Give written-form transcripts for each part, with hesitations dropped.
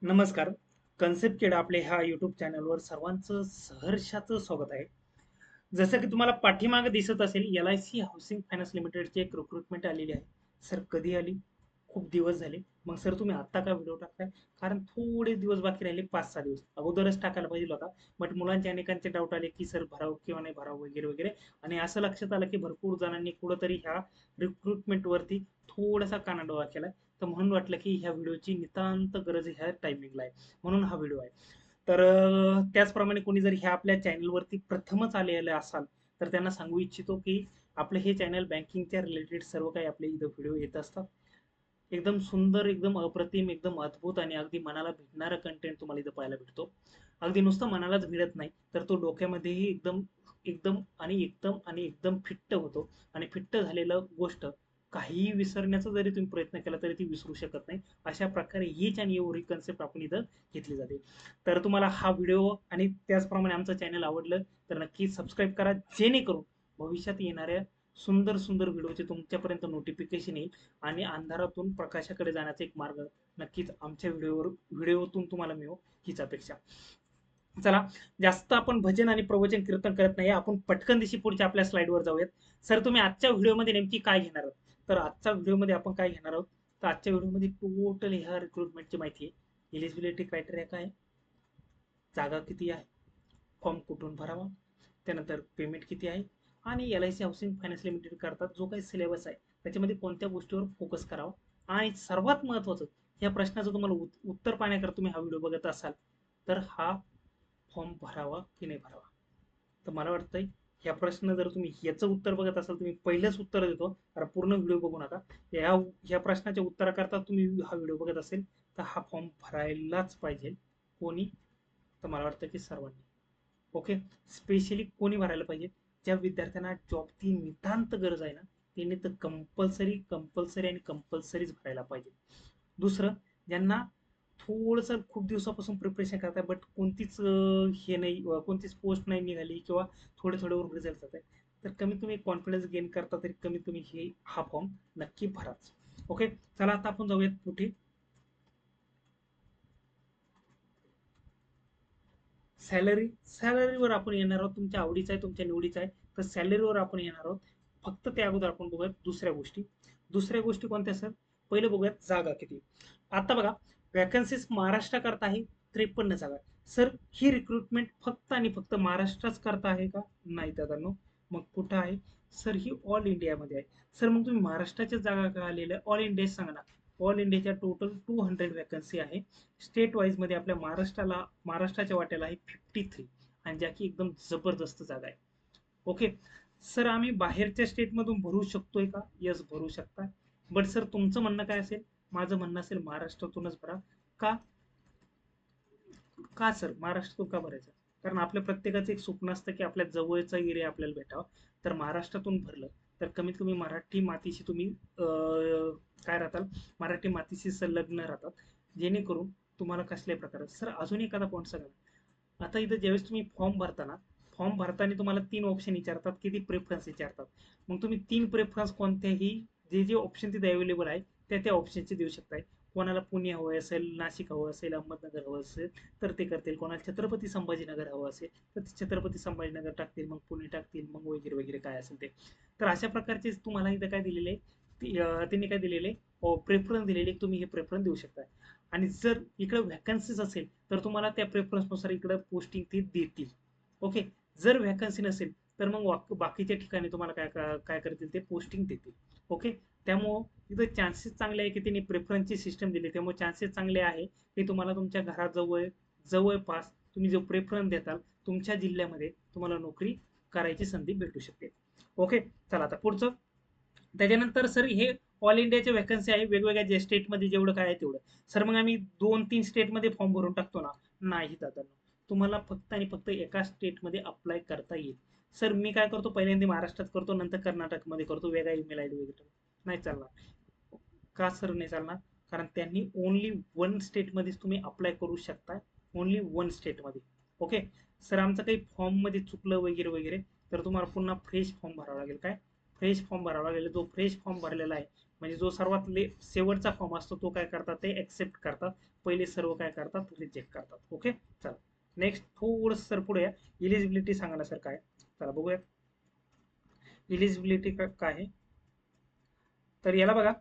नमस्कार. कन्सेप्ट किड आपल्या ह्या यूट्यूब चॅनलवर सर्वांचं सहर्षाचं स्वागत आहे. जसं की तुम्हाला पाठीमागे दिसत असेल LIC हाऊसिंग फायनान्स लिमिटेडची एक रिक्रुटमेंट आलेली आहे. सर कधी आली? खूप दिवस झाले. मग सर तुम्ही आत्ता का व्हिडिओ टाकताय? कारण थोडे दिवस बाकी राहिले, 5-6 दिवस. अगोदरच टाकायला पाहिजे होता. बट मुलांचे अनेकांचे डाऊट आले की सर भरावं किंवा नाही भरावं वगैरे वगैरे. आणि असं लक्षात आलं की भरपूर जणांनी कुठंतरी ह्या रिक्रुटमेंटवरती थोडासा कानाडोळा केलाय. तर म्हणून वाटलं की ह्या व्हिडिओची नितांत गरज ह्या टायमिंगला आहे. म्हणून हा व्हिडिओ आहे. तर त्याचप्रमाणे कोणी जर ह्या आपल्या चॅनलवरती प्रथमच आलेले असाल तर त्यांना सांगू इच्छितो की आपलं हे चॅनल बँकिंगच्या रिलेटेड सर्व काही आपले इथं व्हिडिओ येत असतात. एकदम सुंदर, एकदम अप्रतिम, एकदम अद्भुत आणि अगदी मनाला भिडणारा कंटेंट तुम्हाला इथं पाहायला भेटतो. अगदी नुसतं मनालाच भिडत नाही, तर तो डोक्यामध्येही एकदम एकदम आणि एकदम आणि एकदम फिट्ट होतो. आणि फिट्ट झालेलं गोष्ट काहीही विसरण्याचा जरी तुम्ही प्रयत्न केला तरी ती विसरू शकत नाही. अशा प्रकारे हीच आणि एवढी कन्सेप्ट आपण इथं घेतली जाते. तर तुम्हाला हा व्हिडिओ आणि त्याचप्रमाणे आमचं चॅनल आवडलं तर नक्की सबस्क्राईब करा, जेणेकरून भविष्यात येणाऱ्या सुंदर सुंदर व्हिडिओचे तुमच्यापर्यंत नोटिफिकेशन येईल आणि अंधारातून प्रकाशाकडे जाण्याचा एक मार्ग नक्कीच आमच्या व्हिडिओतून तुम्हाला मिळो, हीच अपेक्षा. चला, जास्त आपण भजन आणि प्रवचन कीर्तन करत नाही, आपण पटकन दिशी पुढच्या आपल्या स्लाइडवर जाऊयात. सर तुम्ही आजच्या व्हिडिओमध्ये नेमकी काय घेणार आहोत? तर आजच्या व्हिडिओमध्ये आपण काय घेणार आहोत? तर आजच्या व्हिडिओमध्ये टोटल ह्या रिक्रुटमेंटची माहिती आहे. एलिजिबिलिटी क्रायटेरिया काय आहे, जागा किती आहे, फॉर्म कुठून भरावा, त्यानंतर पेमेंट किती आहे, आणि LIC हाऊसिंग फायनान्स लिमिटेड करता जो काही सिलेबस आहे त्याच्यामध्ये कोणत्या गोष्टीवर फोकस करावा, आणि सर्वात महत्त्वाचं या प्रश्नाचं तुम्हाला उत्तर पाहण्याकरता तुम्ही हा व्हिडिओ बघत असाल तर हा फॉर्म भरावा की नाही भरावा. तर मला वाटतंय ह्या प्रश्न जर तुम्ही ह्याचं उत्तर बघत असाल, तुम्ही पहिलंच उत्तर देतो कारण पूर्ण व्हिडिओ बघू नका. ह्या प्रश्नाच्या उत्तराकरता तुम्ही हा व्हिडिओ बघत असेल तर हा फॉर्म भरायलाच पाहिजे. कोणी? तर मला वाटतं की सर्वांनी. ओके. स्पेशली कोणी भरायला पाहिजे? ज्या विद्यार्थ्यांना जॉबची नितांत गरज आहे ना, त्यांनी तर कंपल्सरी कंपल्सरी आणि कंपल्सरीच भरायला पाहिजे. दुसरं, ज्यांना थोडंसं खूप दिवसापासून प्रिपरेशन करताय बट कोणतीच हे नाही, कोणतीच पोस्ट नाही निघाली किंवा थोडे थोडे रिझल्ट जात आहे, तर कमीत कमी कॉन्फिडन्स गेन करता तरी कमीत कमी हा फॉर्म नक्की भराच. ओके. चला आता आपण जाऊयात पुढे. सॅलरीवर आपण येणार आहोत. तुमच्या आवडीचा आहे, तुमच्या निवडीचा आहे, तर सॅलरीवर आपण येणार आहोत. फक्त त्या अगोदर आपण बघूयात दुसऱ्या गोष्टी कोणत्या सर? पहिले बघूयात जागा किती. आता बघा, वॅकन्सीज महाराष्ट्राकरता आहे 53 जागा. सर ही रिक्रुटमेंट फक्त आणि फक्त महाराष्ट्राच करता आहे का? नाही दादांनो. मग कुठं आहे? सर ही ऑल इंडियामध्ये आहे. सर मग तुम्ही महाराष्ट्राच्या जागा का आलेल्या? ऑल इंडिया सांगा ना. ऑल इंडियाच्या टोटल 200 वॅकन्सी आहे. स्टेट वाईज मध्ये आपल्या महाराष्ट्राच्या वाट्याला आहे 53, आणि ज्या की एकदम जबरदस्त जागा आहे. ओके. सर आम्ही बाहेरच्या स्टेटमधून भरू शकतोय का? यस, भरू शकता. बट सर तुमचं म्हणणं काय असेल? माझं म्हणणं असेल महाराष्ट्रातूनच भरा. का? का सर महाराष्ट्रातून का भरायचं? कारण आपल्या प्रत्येकाचं एक स्वप्न असतं की आपल्या जवळचा एरिया आपल्याला भेटावा. तर महाराष्ट्रातून भरलं तर कमीत कमी मराठी मातीशी तुम्ही काय राहताल, मराठी मातीशी संलग्न राहतात, जेणेकरून तुम्हाला कसल्याही प्रकारे. सर अजून एखादा पॉईंट सांगा. आता इथं ज्यावेळेस तुम्ही फॉर्म भरताना तुम्हाला 3 ऑप्शन विचारतात, किती प्रेफरन्स विचारतात. मग तुम्ही 3 प्रेफरन्स कोणत्याही, जे ऑप्शन तिथे अवेलेबल आहे त्या ऑप्शनचे देऊ शकताय. कोणाला पुणे हवं असेल, नाशिक हवं असेल, अहमदनगर हवं असेल तर ते करतील. कोणाला छत्रपती संभाजीनगर हवं असेल तर ते छत्रपती संभाजीनगर टाकतील, मग पुणे टाकतील, मग वगैरे वगैरे काय असेल ते. तर अशा प्रकारचे तुम्हाला इथं काय दिलेले, त्यांनी काय दिलेले, प्रेफरन्स दिलेले, तुम्ही हे प्रेफरन्स देऊ शकता. आणि जर इकडे व्हॅकन्सीज असेल तर तुम्हाला त्या प्रेफरन्सनुसार इकडे पोस्टिंग ते देतील. ओके. जर व्हॅकन्सी नसेल तर मग बाकीच्या ठिकाणी तुम्हाला काय काय करतील, ते पोस्टिंग देतील. ओके. त्यामुळं तिथं चान्सेस चांगले आहे की त्यांनी प्रेफरन्सची सिस्टम दिली, त्यामुळे चान्सेस चांगले आहे की तुम्हाला तुमच्या घराजवळ जवळपास तुम्ही जो प्रेफरन्स देताल तुमच्या जिल्ह्यामध्ये तुम्हाला नोकरी करायची संधी भेटू शकते. ओके. चला आता पुढचं. त्याच्यानंतर सर हे ऑल इंडियाच्या व्हॅकन्सी आहे, वेगवेगळ्या जे स्टेटमध्ये जेवढं काय आहे तेवढं. सर मग आम्ही 2-3 स्टेटमध्ये फॉर्म भरून टाकतो ना? नाही दादा, तुम्हाला फक्त आणि फक्त एका स्टेटमध्ये अप्लाय करता येईल. सर मी काय करतो, पहिल्यांदा महाराष्ट्रात करतो, नंतर कर्नाटकमध्ये करतो, वेगळा ईमेल आयडी वगैरे. नाही चालणार. का सर नाही चालणार? कारण त्यांनी ओनली वन स्टेटमध्येच तुम्ही अप्लाय करू शकता. ओनली वन स्टेटमध्ये. ओके. सर आमचं काही फॉर्ममध्ये चुकलं वगैरे वगैरे तर तुम्हाला पुन्हा फ्रेश फॉर्म भरावा लागेल. काय? फ्रेश फॉर्म भरावा लागेल. जो फ्रेश फॉर्म भरलेला आहे म्हणजे जो सर्वात शेवटचा फॉर्म असतो तो काय करतात ते ऍक्सेप्ट करतात, पहिले सर्व काय करतात रिजेक्ट करतात. ओके, चला नेक्स्ट थोडस सर पुढे या. इलिजिबिलिटी सांगा ना सर काय, चला बघूया इलिजिबिलिटी काय आहे. तर याला बघा,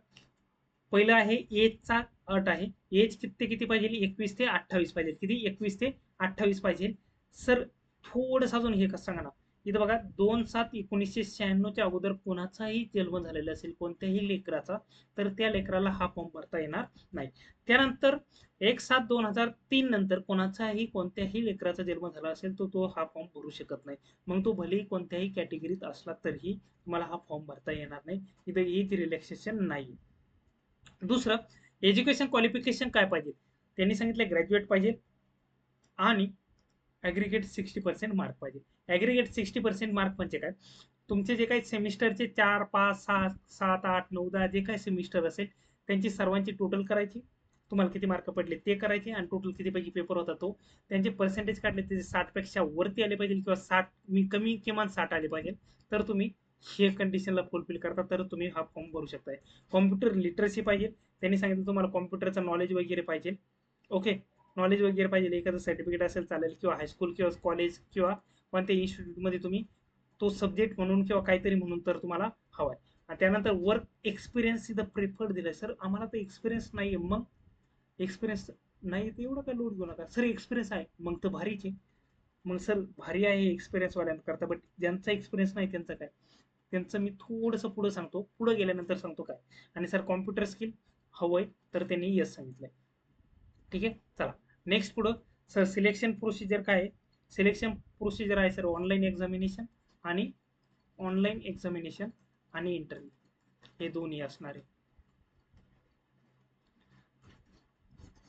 पहिलं आहे एजचा अट आहे. एज किती किती पाहिजे, 21 ते 28 पाहिजे. किती, 21 ते 28 पाहिजे. सर थोडंसं अजून हे कसं सांगा ना, इथं बघा 2/7/1996च्या अगोदर कोणाचाही जन्म झालेला असेल कोणत्याही लेकराचा, तर त्या लेकराला हा फॉर्म भरता येणार नाही. त्यानंतर 1/7/2003 नंतर कोणाचाही कोणत्याही लेकराचा जन्म झाला असेल तर तो हा फॉर्म भरू शकत नाही. मग तो भलेही कोणत्याही कॅटेगरीत असला तरीही तुम्हाला हा फॉर्म भरता येणार नाही. इथं एज रिलॅक्सेशन नाही. दुसरं, एज्युकेशन क्वालिफिकेशन काय पाहिजे, त्यांनी सांगितलं ग्रॅज्युएट पाहिजे आणि ॲग्रिगेट 60% मार्क पाहिजे. ॲग्रिगेट 60% मार्क म्हणजे काय, तुमचे जे काही सेमिस्टरचे 4, 5, 6, 7, 8, 9, 10 जे काही सेमिस्टर असेल त्यांची सर्वांची टोटल करायची, तुम्हाला किती मार्क पडले ते करायचे आणि टोटल किती पैकी पेपर होता तो, त्यांचे पर्सेंटेज काढले, त्याचे 60 पेक्षा वरती आले पाहिजे किंवा 60 कमी किमान 60 आले पाहिजे, तर तुम्ही हे कंडिशनला फुलफिल करता तर तुम्ही हा फॉर्म भरू शकताय. कॉम्प्युटर लिटरसी पाहिजे, त्यांनी सांगितलं तुम्हाला कॉम्प्युटरचं नॉलेज वगैरे पाहिजे. ओके, नॉलेज वगैरे पाहिजे, एखादं सर्टिफिकेट असेल चालेल किंवा हायस्कूल किंवा कॉलेज किंवा कोणत्या इन्स्टिट्यूटमध्ये तुम्ही तो सब्जेक्ट म्हणून किंवा काहीतरी म्हणून तर तुम्हाला हवाय. आणि त्यानंतर वर्क एक्सपिरियन्स इथं प्रेफर्ड दिलाय. सर आम्हाला तर एक्सपिरियन्स नाहीये, मग एक्सपिरियन्स नाही तर एवढं काय लोड घेऊ नका. सर एक्सपिरियन्स आहे मग तर भारीच आहे. मग सर भारी आहे एक्सपिरियन्स वाल्यांकरता, बट ज्यांचा एक्सपिरियन्स नाही त्यांचं काय, त्यांचं मी थोडंसं पुढं सांगतो, पुढं गेल्यानंतर सांगतो काय. आणि सर कॉम्प्युटर स्किल हवंय तर त्यांनी यस सांगितलंय. ठीक आहे, चला नेक्स्ट पुढं. सर सिलेक्शन प्रोसिजर काय आहे, सिलेक्शन प्रोसिजर आहे सर ऑनलाईन एक्झामिनेशन आणि ऑनलाईन एक्झामिनेशन आणि इंटरव्ह्यू हे दोन्ही असणार आहे.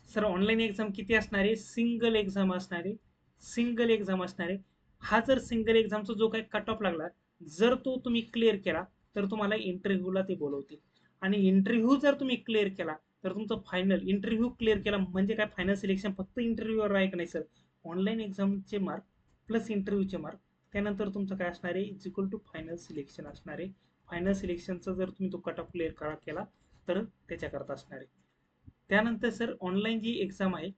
सर ऑनलाईन एक्झाम किती असणार आहे, सिंगल एक्झाम असणार आहे, सिंगल एक्झाम असणार आहे. हा जर सिंगल एक्झामचा जो काही कट ऑफ लागला, जर तो तुम्ही क्लिअर केला तर तुम्हाला इंटरव्ह्यूला ते बोलवतील. आणि इंटरव्ह्यू जर तुम्ही क्लिअर केला तर तुमचं फायनल इंटरव्ह्यू क्लिअर केला म्हणजे काय, फायनल सिलेक्शन फक्त इंटरव्ह्यूवर आहे का नाही सर, ऑनलाईन एक्झामचे मार्क प्लस इंटरव्ह्यूचे मार्क, त्यानंतर तुमचं काय असणार आहे is equal to final selection असणार आहे. फायनल सिलेक्शनचा जर तुम्ही तो कट ऑफ क्लिअर केला तर त्याच्याकरता असणार आहे. त्यानंतर सर ऑनलाईन जी एक्झाम आहे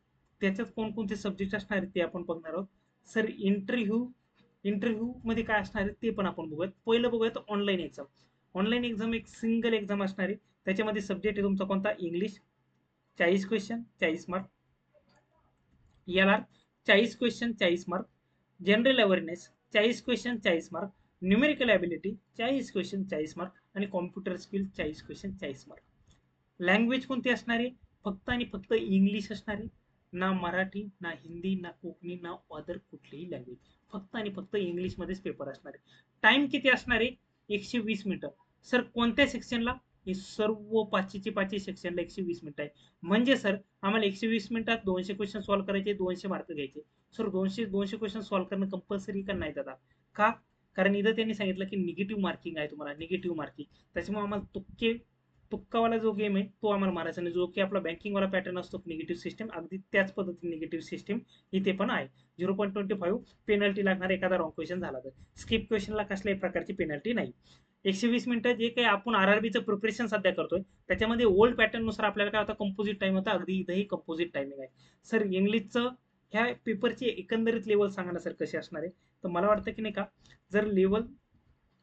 त्याच्यात कोणकोणते सब्जेक्ट असणार आहेत ते आपण बघणार आहोत. सर इंटरव्ह्यू मध्ये काय असणार आहे ते पण आपण बघूयात. पहिलं बघूयात ऑनलाईन एक्झाम. ऑनलाईन एक्झाम एक सिंगल एक्झाम असणार आहे. त्याच्यामध्ये सब्जेक्ट आहे तुमचा कोणता, English 40 question 40 mark, ELR 40 question 40 mark, general awareness 40 question 40 mark, numerical ability 40 question 40 mark आणि computer skill 40 question 40 mark. Language कोणती असणार आहे, फक्त आणि फक्त इंग्लिश असणार आहे. ना मराठी ना हिंदी ना कोकणी ना अदर कुठलीही लँग्वेज, फक्त आणि फक्त इंग्लिशमध्येच पेपर असणार आहे. टाइम किती असणार आहे, 120 मिनिटं. सर कोणत्या सेक्शनला, हे सर्व पाचशेचे पाचशे सेक्शनला 120 मिनिटं आहे. म्हणजे सर आम्हाला 120 मिनिटात 200 क्वेश्चन सॉल्व्ह करायचे, 200 मार्क घ्यायचे. सर 200 क्वेश्चन सॉल्व्ह करणं कंपल्सरी का नाही दादा, का, कारण इथं त्यांनी सांगितलं की निगेटिव्ह मार्किंग आहे तुम्हाला, निगेटिव्ह मार्किंग. त्याच्यामुळे आम्हाला तुक्कावाला जो गेम आहे तो आम्हाला मारायचा नाही, जो की आपला बँकिंगवाला पॅटर्न असतो निगेटिव्ह सिस्टम, अगदी त्याच पद्धतीने निगेटिव्ह सिस्टम इथे पण आहे. 0.25 पेनल्टी लागणार एखादा रॉंग क्वेश्चन झाला तर. स्किप क्वेश्चनला कसल्याही प्रकारची पेनल्टी नाही. 120 मिनिटं जे काही आपण RRBचं प्रिपरेशन सध्या करतोय त्याच्यामध्ये ओल्ड पॅटर्ननुसार आपल्याला काय होता, कंपोजिट टाइम होता, अगदी इथंही कंपोजिट टायमिंग आहे. सर इंग्लिशचं ह्या पेपरची एकंदरीत लेवल सांगा ना सर कशी असणार आहे. तर मला वाटतं की नाही का, जर लेवल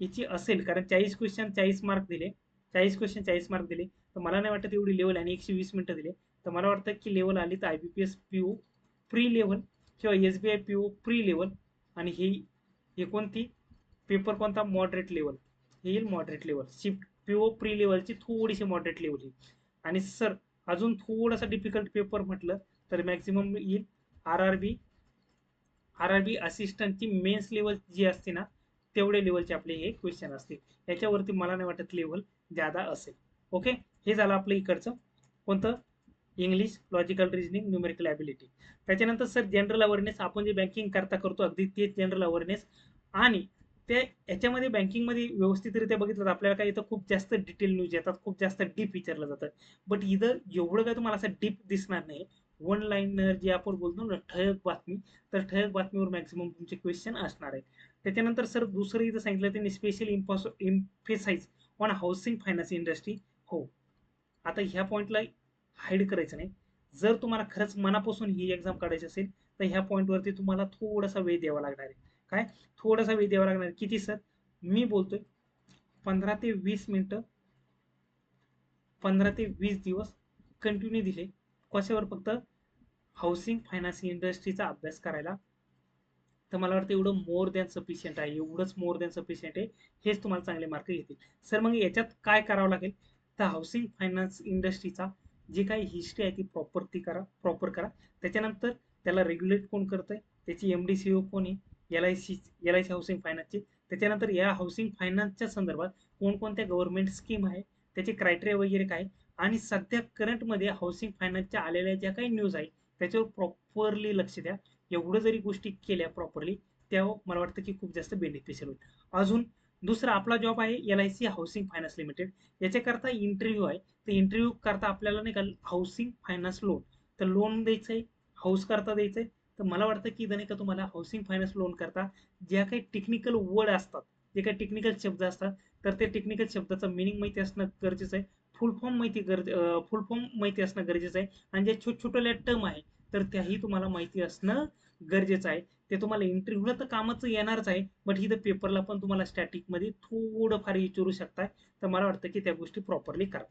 याची असेल, कारण 40 क्वेश्चन 40 मार्क दिले, 40 क्वेश्चन 40 मार्क दिले, तर मला नाही वाटत एवढी लेवल, आणि 120 मिनिटं दिले, तर मला वाटतं की लेवल आली तर IBPS PO प्री लेवल किंवा SBI PO प्री लेवल. आणि हे कोणती पेपर कोणता, मॉडरेट लेवल, हे येईल moderate level. Shift PO pre लेवलची थोडीशी मॉडरेट लेवल येईल. आणि सर अजून थोडासा डिफिकल्ट पेपर म्हटलं तर मॅक्झिमम येईल आर आर बी असिस्टंटची मेन्स लेवल जी असते ना, तेवढे लेवलचे आपले हे क्वेश्चन असतील. याच्यावरती मला नाही वाटत लेवल ज्यादा असेल. ओके, हे झालं आपलं इकडचं कोणतं, English, logical reasoning, numerical ability. त्याच्यानंतर सर जनरल अवेअरनेस, आपण जे बँकिंग करता करतो अगदी तेच जनरल अवेअरनेस. आणि ते याच्यामध्ये बँकिंगमध्ये व्यवस्थितरित्या बघितलं तर आपल्याला काय इथं खूप जास्त डिटेल न्यूज येतात, खूप जास्त डीप विचारलं जातं. बट इथं एवढं काय तुम्हाला असं डीप दिसणार नाही. वन लाईनर जे आपण बोलतो ना ठळक बातमी, तर ठळक बातमीवर मॅक्झिमम तुमचे क्वेश्चन असणार आहे. त्याच्यानंतर सर दुसरं इथं सांगितलं त्यांनी special emphasise on housing finance industry. हो, आता ह्या पॉईंटला हाईड करायचं नाही. जर तुम्हाला खरंच मनापासून ही एक्झाम काढायची असेल तर ह्या पॉईंटवरती तुम्हाला थोडासा वेळ द्यावा लागणार आहे. काय थोडासा वेळ द्यावा लागणार आहे? किती सर? मी बोलतोय 15 ते 20 मिनिटं, 15 ते 20 दिवस कंटिन्यू दिले. कशावर? फक्त हाऊसिंग फायनान्स इंडस्ट्रीचा अभ्यास करायला. तर मला वाटतं एवढं मोर दॅन सफिशियंट आहे, एवढंच मोर दॅन सफिशियंट आहे. हेच तुम्हाला चांगले मार्क येतील. सर मग याच्यात काय करावं लागेल? तर हाऊसिंग फायनान्स इंडस्ट्रीचा जी काही हिस्ट्री आहे ती प्रॉपर करा. त्याच्यानंतर त्याला रेग्युलेट कोण करतंय, त्याची MD CEO कोण आहे, LIC हाऊसिंग फायनान्सची. त्याच्यानंतर या हाऊसिंग फायनान्सच्या संदर्भात कोणकोणत्या गव्हर्नमेंट स्कीम आहे, त्याचे क्रायटेरिया वगैरे काय, आणि सध्या करंटमध्ये हाऊसिंग फायनान्सच्या आलेल्या ज्या काही न्यूज आहे त्याच्यावर प्रॉपरली लक्ष द्या. एवढं जरी गोष्टी केल्या प्रॉपरली, त्या मला वाटतं की खूप जास्त बेनिफिशियल होईल. अजून दुसरा आपला जॉब आहे LIC हाऊसिंग फायनान्स लिमिटेड. याच्याकरता इंटरव्ह्यू आहे. तर इंटरव्ह्यू करता आपल्याला नाही का हाऊसिंग फायनान्स लोन, तर लोन द्यायचं आहे, हाऊस करता द्यायचं आहे. तर मला वाटतं की नाही का तुम्हाला हाऊसिंग फायनान्स लोन करता ज्या काही टेक्निकल वर्ड असतात, जे काही टेक्निकल शब्द असतात, तर ते टेक्निकल शब्दाचं मिनिंग माहिती असणं गरजेचं आहे. फुल फॉर्म माहिती असणं गरजेचं आहे. आणि जे छोट्या टर्म आहे तर त्याही तुम्हाला माहिती असणं गरजेचं आहे. ते तुम्हाला इंटरव्ह्यूला तर कामाचं येणारच आहे, बट इथं पेपरला पण तुम्हाला स्टॅटिकमध्ये थोडंफार विचारू शकताय. तर मला वाटतं की त्या गोष्टी प्रॉपरली करा.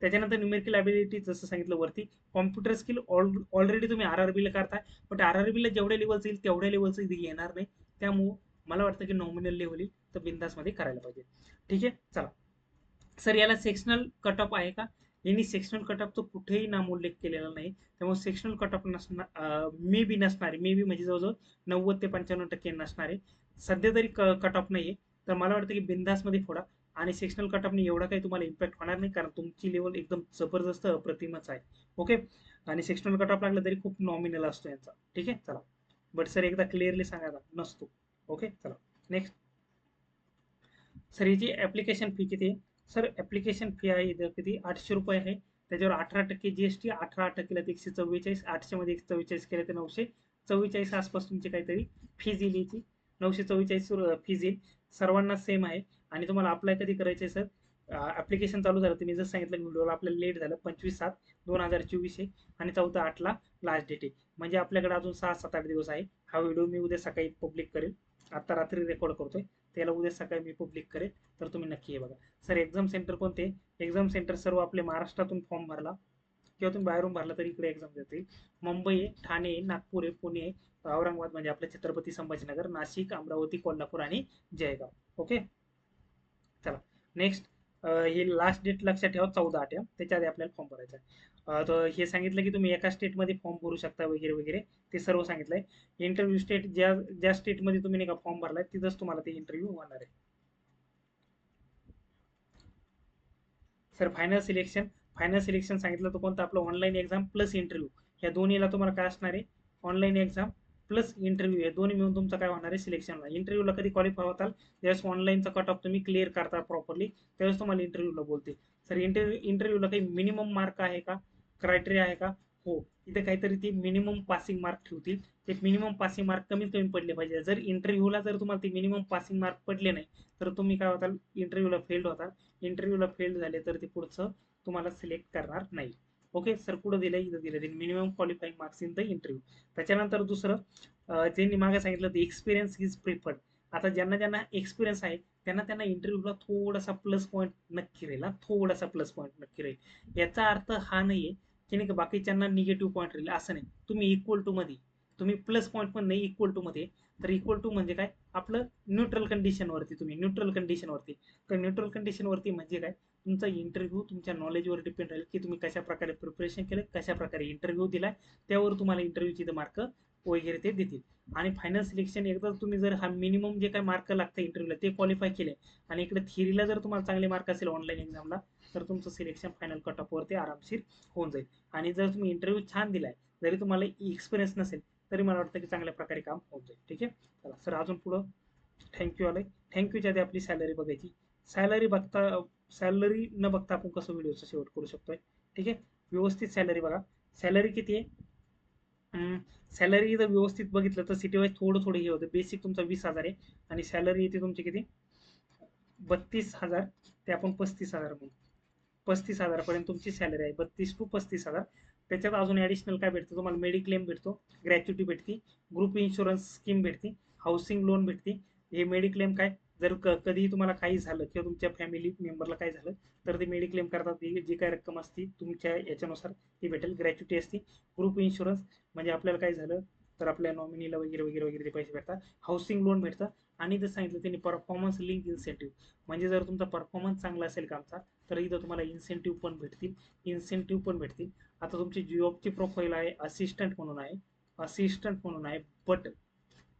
त्याच्यानंतर न्यूमेरिकल ॲबिलिटी जसं सांगितलं वरती. कॉम्प्युटर स्किल ऑलरेडी तुम्ही RRBला करताय, बट RRBला जेवढ्या लेवलचं येईल तेवढ्या लेवलचं इथे येणार नाही. त्यामुळं मला वाटतं की नॉमिनल लेवल येईल तर बिंदासमध्ये करायला पाहिजे. ठीक आहे, चला. सर याला सेक्शनल कट ऑफ आहे का? यांनी सेक्शनल कट ऑफ तो कुठेही नामोल्लेख केलेला नाही. त्यामुळे सेक्शनल कट ऑफ नसणार, मे बी नसणार आहे, मे बी म्हणजे जवळजवळ 90 ते 95% नसणार आहे. सध्या तरी कट ऑफ नाही आहे. तर मला वाटतं की बिंदासमध्ये फोडा. आणि सेक्शनल कट ऑफने एवढा काही तुम्हाला इम्पॅक्ट होणार नाही, कारण तुमची लेवल एकदम जबरदस्त अप्रतिमच आहे. ओके. आणि सेक्शनल कट ऑफ लागला तरी खूप नॉमिनल असतो यांचा. ठीक आहे, चला. बट सर एकदा क्लिअरली सांगा, नसतो. ओके, चला. नेक्स्ट. सर याची ऍप्लिकेशन फी किती आहे? सर ऍप्लिकेशन फी आहे इथं किती? 800 रुपये आहे. त्याच्यावर 18% GST, 18%ला 144, 800 मध्ये 144 केलं तर 944 आसपास तुमची काहीतरी फीज येईल याची. 944 फीज येईल. सर्वांना सेम आहे. आणि तुम्हाला अप्लाय कधी करायचं आहे सर? ऍप्लिकेशन चालू झालं तुम्ही जसं सांगितलं व्हिडिओला, आपल्याला लेट झालं, 25/7/2024 आहे. आणि 14/8ला लास्ट डेट आहे. म्हणजे आपल्याकडे अजून 6-7-8 दिवस आहे. हा व्हिडिओ मी उद्या सकाळी पब्लिक करेल. आता रात्री रेकॉर्ड करतोय, त्याला उद्या सकाळी मी पब्लिक करेल. तर तुम्ही नक्की हे बघा. सर एक्झाम सेंटर कोणते? एक्झाम सेंटर सर्व आपले महाराष्ट्रातून फॉर्म भरला किंवा तुम्ही बाहेरून भरला तरी इकडे एक्झाम देते. मुंबई आहे, ठाणे आहे, नागपूर आहे, पुणे आहे, औरंगाबाद म्हणजे आपलं छत्रपती संभाजीनगर, नाशिक, अमरावती, कोल्हापूर आणि जळगाव. ओके, चला. नेक्स्ट. हे लास्ट डेट लक्षात ठेवा, 14/8 आहे. त्याच्या आधी आपल्याला फॉर्म भरायचा आहे. तर हे सांगितलं की तुम्ही एका स्टेटमध्ये फॉर्म भरू शकता वगैरे वगैरे, ते सर्व सांगितलंय. इंटरव्ह्यू स्टेट ज्या ज्या स्टेटमध्ये तुम्ही नाही का फॉर्म भरलाय तिथंच तुम्हाला ते इंटरव्ह्यू होणार आहे. सर फायनल सिलेक्शन सांगितलं तर कोणतं? आपलं ऑनलाईन एक्झाम प्लस इंटरव्ह्यू. ह्या दोन्हीला तुम्हाला काय असणार आहे? ऑनलाईन एक्झाम प्लस इंटरव्ह्यू, हे दोन्ही मिळून तुमचं काय होणार आहे? सिलेक्शन. इंटरव्ह्यूला कधी क्वालिफाय होताल? ज्यावेळेस ऑनलाईनचा कट ऑफ तुम्ही क्लिअर करता प्रॉपरली, त्यावेळेस तुम्हाला इंटरव्ह्यूला बोलते. सर इंटरव्ह्यूला काही मिनिमम मार्क आहे का? क्रायटेरिया आहे का? हो. इथे काहीतरी ते मिनिमम पासिंग मार्क ठेवतील. ते मिनिमम पासिंग मार्क कमीत कमी पडले पाहिजे. जर इंटरव्ह्यूला जर तुम्हाला ते मिनिमम पासिंग मार्क पडले नाही तर तुम्ही काय होताल? इंटरव्ह्यूला फेल्ड होताल. इंटरव्ह्यूला फेल्ड झाले तर ते पुढचं तुम्हाला सिलेक्ट करणार नाही. ओके सर, पुढे दिलं, इथं दिलं minimum qualifying marks in the interview. त्याच्यानंतर दुसरं, ज्यांनी मागे सांगितलं ते एक्सपिरियन्स इज प्रिफर्ड. आता ज्यांना ज्यांना एक्सपिरियन्स आहे त्यांना त्यांना इंटरव्ह्यूला थोडासा प्लस पॉईंट नक्की राहील, थोडासा प्लस पॉईंट नक्की राहील. याचा अर्थ हा नाहीये की नाही का बाकीच्यांना निगेटिव्ह पॉईंट राहील, असं नाही. तुम्ही इक्वल टू मध्ये, तुम्ही प्लस पॉईंट पण नाही, इक्वल टू मध्ये. तर इक्वल टू म्हणजे काय? आपलं न्यूट्रल कंडिशनवरती, तुम्ही न्यूट्रल कंडिशनवरती. तर न्यूट्रल कंडिशनवरती म्हणजे काय? तुमचा इंटरव्ह्यू तुमच्या नॉलेजवर डिपेंड राहील की तुम्ही कशा प्रकारे प्रिपरेशन केलं, कशा प्रकारे इंटरव्ह्यू दिलाय, त्यावर तुम्हाला इंटरव्ह्यूचे मार्क वगैरे ते देतील. आणि फायनल सिलेक्शन एकदा तुम्ही जर हा मिनिमम जे काही मार्क लागतं इंटरव्ह्यूला ते क्वालिफाय केले, आणि इकडे थिअरीला जर तुम्हाला चांगले मार्क असेल ऑनलाईन एक्झामला, तर तुमचं सिलेक्शन फायनल कट ऑफवरती आरामशीर होऊन जाईल. आणि जर तुम्ही इंटरव्ह्यू छान दिलाय, जरी तुम्हाला एक्सपिरियन्स नसेल, तरी मला वाटतं की चांगल्या प्रकारे काम होऊन जाईल. ठीक आहे, चला सर अजून पुढं. थँक्यू आलंय. थँक्यूच्या आधी आपली सॅलरी बघायची. सॅलरी बघता सॅलरी न बघता आपण कसं व्हिडिओचा शेवट करू शकतोय? ठीक आहे, व्यवस्थित सॅलरी बघा. सॅलरी किती आहे? सॅलरी जर व्यवस्थित बघितलं तर सिटी वाईज थोडं थोडं हे होतं. बेसिक तुमचा 20,000 आहे. आणि सॅलरी येते तुमची किती? 32,000. ते आपण 35,000 म्हणू. 35,000 पर्यंत तुमची सॅलरी आहे, 32 to 35,000. त्याच्यात अजून ॲडिशनल काय भेटतं तुम्हाला? मेडिक्लेम भेटतो, ग्रॅच्युटी भेटते, ग्रुप इन्शुरन्स स्कीम भेटते, हाऊसिंग लोन भेटते. हे मेडिक्लेम काय, जर कधीही तुम्हाला काही झालं किंवा तुमच्या फॅमिली मेंबरला काय झालं तर ते मेडिक्लेम करतात. जी काय रक्कम असते तुमच्या याच्यानुसार ती भेटेल. ग्रॅच्युटी असते. ग्रुप इन्शुरन्स म्हणजे आपल्याला काय झालं तर आपल्या नॉमिनीला वगैरे वगैरे वगैरे ते पैसे भेटतात. हाऊसिंग लोन भेटतं. आणि जर सांगितलं त्यांनी परफॉर्मन्स लिंक इन्सेंटिव्ह, म्हणजे जर तुमचा परफॉर्मन्स चांगला असेल कामचा तर इथं तुम्हाला इन्सेंटिव्ह पण भेटतील. इन्सेंटिव्ह पण भेटतील. आता तुमची जॉबची प्रोफाईल आहे असिस्टंट म्हणून आहे, असिस्टंट म्हणून आहे. बट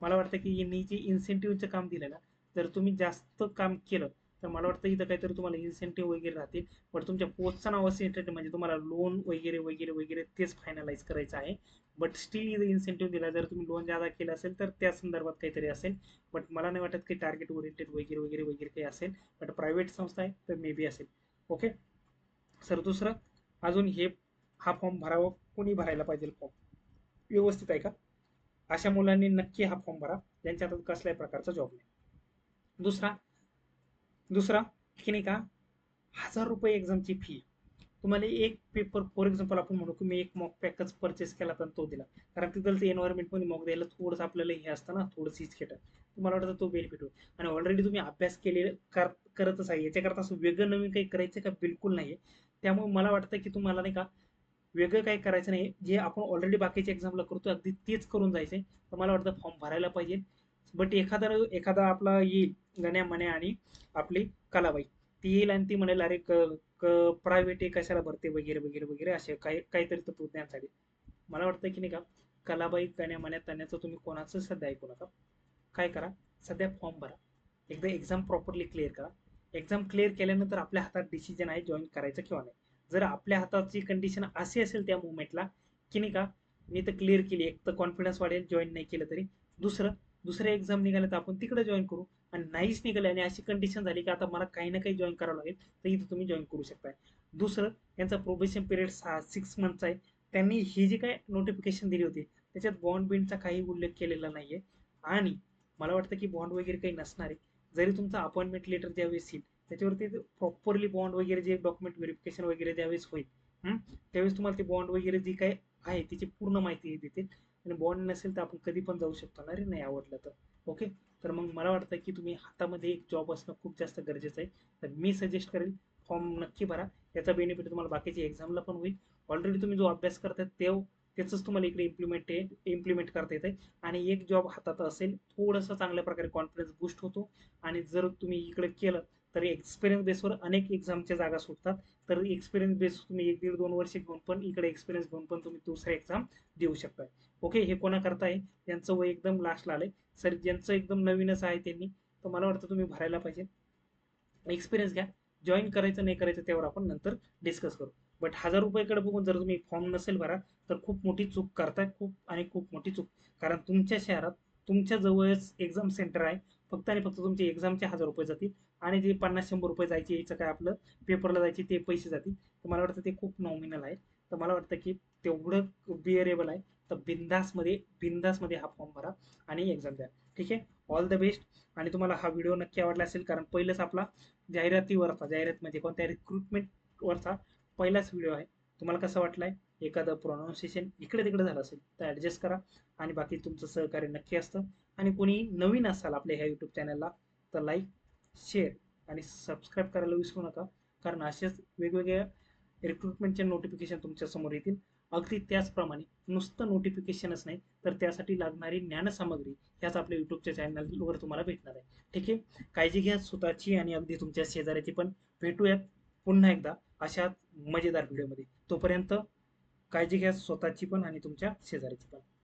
मला वाटतं की यांनी जे इन्सेंटिव्हचं काम दिलं ना, जर तुम्ही जास्त काम केलं तर मला वाटतं इथं काहीतरी तुम्हाला इन्सेंटिव्ह वगैरे राहतील. बट तुमच्या पोस्टचं नाव असिस्टंट म्हणजे तुम्हाला लोन वगैरे वगैरे वगैरे तेच फायनलाइज करायचं आहे. बट स्टील इथं इन्सेंटिव्ह दिला, जर तुम्ही लोन ज्यादा केलं असेल तर त्या संदर्भात काहीतरी असेल. बट मला नाही वाटत की टार्गेट ओरिएंटेड वगैरे वगैरे वगैरे काही असेल. बट प्रायव्हेट संस्था आहे तर मे बी असेल. Okay sir. दुसरं अजून हे हा फॉर्म भरावा, कोणी भरायला पाहिजे फॉर्म? व्यवस्थित आहे का? अशा मुलांनी नक्की हा फॉर्म भरा ज्यांच्या हातात कसल्याही प्रकारचा जॉब नाही. दुसरा दुसरा की नाही का, 1,000 रुपये एक्झामची फी. तुम्हाला एक पेपर फॉर एक्झाम्पल आपण म्हणू की मी एक मॉक पॅकच परचेस केला तर तो दिला, कारण तिथलचं एन्व्हायरमेंटमध्ये मॉक द्यायला थोडंसं आपल्याला हे असतं ना, थोडंसं हिचकेटं. तुम्हाला वाटतं तो बेनिफिट होईल. आणि ऑलरेडी तुम्ही अभ्यास केले करतच आहे, याच्याकरता असं वेगळं नवीन काही करायचं का? बिलकुल नाही. त्यामुळे मला वाटतं की तुम्हाला नाही का वेगळं काही करायचं नाही. जे आपण ऑलरेडी बाकीच्या एक्झामला करतो अगदी तेच करून जायचंय. तर मला वाटतं फॉर्म भरायला पाहिजे. बट एखादा आपला येईल गण्या म्हणे आणि आपली कलाबाई ती येईल आणि ती म्हणेल अरे प्रायव्हेट आहे कशाला भरते वगैरे वगैरे वगैरे असे काही काहीतरी तत्वज्ञानसाठी. मला वाटतं की नाही का, कलाबाई गण्या म्हण्या तण्याचं तुम्ही कोणाचं सध्या ऐकू नका. काय करा, सध्या फॉर्म भरा. एकदा एक्झाम प्रॉपरली क्लिअर करा. एक्झाम क्लिअर केल्यानंतर आपल्या हातात डिसिजन आहे जॉईन करायचं किंवा नाही. जर आपल्या हाताची कंडिशन अशी असेल त्या मुवमेंटला की नाही का, मी तर क्लिअर केली, एक तर कॉन्फिडन्स वाढेल जॉईन नाही केलं तरी. दुसरं एक्झाम निघालं तर आपण तिकडे जॉईन करू. आणि नाहीच निघालं आणि अशी कंडिशन झाली की आता मला काही ना काही जॉईन करावं लागेल तर इथं तुम्ही जॉईन करू शकताय. दुसरं, यांचा प्रोबेशन पिरियड 6 मंथचा आहे. त्यांनी ही जी काय नोटिफिकेशन दिली होती त्याच्यात बॉन्ड बिंडचा काही उल्लेख केलेला नाहीये. आणि मला वाटतं की बॉन्ड वगैरे काही नसणार आहे. जरी तुमचा अपॉइंटमेंट लेटर ज्यावेळेस येईल त्याच्यावरती प्रॉपरली बॉन्ड वगैरे जे डॉक्युमेंट व्हेरिफिकेशन वगैरे ज्यावेळेस होईल, त्यावेळेस तुम्हाला ते बॉन्ड वगैरे जी काय आहे त्याची पूर्ण माहिती देतील. आणि बॉन्ड नसेल तर आपण कधी पण जाऊ शकतो ना रे, नाही आवडलं तर. ओके. तर मग मला वाटतं की तुम्ही हातामध्ये एक जॉब असणं खूप जास्त गरजेचं आहे. तर मी सजेस्ट करेल फॉर्म नक्की भरा. याचा बेनिफिट तुम्हाला बाकीच्या एक्झामला पण होईल. ऑलरेडी तुम्ही जो अभ्यास करताय त्याचंच तुम्हाला इकडे इम्प्लिमेंट करता येते. आणि एक जॉब हातात असेल थोडंसं चांगल्या प्रकारे कॉन्फिडन्स बूस्ट होतो. आणि जर तुम्ही इकडे केलं तर एक्सपिरियन्स बेसवर अनेक एक्झामच्या जागा सुटतात. तर एक्सपिरियन्स बेस तुम्ही 1-1.5-2 वर्ष घेऊन पण इकडे एक्सपिरियन्स घेऊन पण तुम्ही दुसरा एक्झाम देऊ शकता. ओके. हे कोणा करताय त्यांचं वय एकदम लास्टला आलंय. सर ज्यांचं एकदम नवीनच आहे त्यांनी, तर मला वाटतं तुम्ही भरायला पाहिजे. एक्सपिरियन्स घ्या. जॉईन करायचं नाही करायचं त्यावर आपण नंतर डिस्कस करू. बट 1,000 रुपयाकडे बघून जर तुम्ही फॉर्म नसेल भरा तर खूप मोठी चूक करताय, खूप मोठी चूक. कारण तुमच्या शहरात तुमच्या जवळच एक्झाम सेंटर आहे. फक्त आणि फक्त तुमचे एक्झामचे 1,000 रुपये जातील. आणि जे 50-100 रुपये जायचे याचं काय आपलं पेपरला जायचे ते पैसे जातील. तर मला वाटतं ते खूप नॉमिनल आहे. तर मला वाटतं की तेवढं बिअरेबल आहे. तर बिंदासमध्ये हा फॉर्म भरा आणि एक्झाम द्या. ठीक आहे. All the best. आणि तुम्हाला हा व्हिडिओ नक्की आवडला असेल, कारण पहिलंच आपला जाहिरात म्हणजे कोणत्या रिक्रुटमेंटवरचा पहिलाच व्हिडिओ आहे. तुम्हाला कसं वाटलाय? एखादं प्रोनाऊन्सिएशन इकडे तिकडे झालं असेल तर ॲडजस्ट करा. आणि बाकी तुमचं सहकार्य नक्की असतं. आणि कोणी नवीन असाल आपल्या ह्या यूट्यूब चॅनलला तर लाईक, शेअर आणि सबस्क्राईब करायला विसरू नका. कारण असेच वेगवेगळ्या रिक्रुटमेंटचे नोटिफिकेशन तुमच्या समोर येतील. अगदी त्याचप्रमाणे नुसतं नोटिफिकेशनच नाही तर त्यासाठी लागणारी ज्ञानसामग्री ह्याच आपल्या युट्यूबच्या चॅनलवर तुम्हाला भेटणार आहे. ठीक आहे. काळजी घ्या स्वतःची आणि अगदी तुमच्या शेजाऱ्याची पण. भेटूयात पुन्हा एकदा अशा मजेदार व्हिडिओमध्ये. तोपर्यंत काळजी घ्या स्वतःची पण आणि तुमच्या शेजाऱ्याची पण.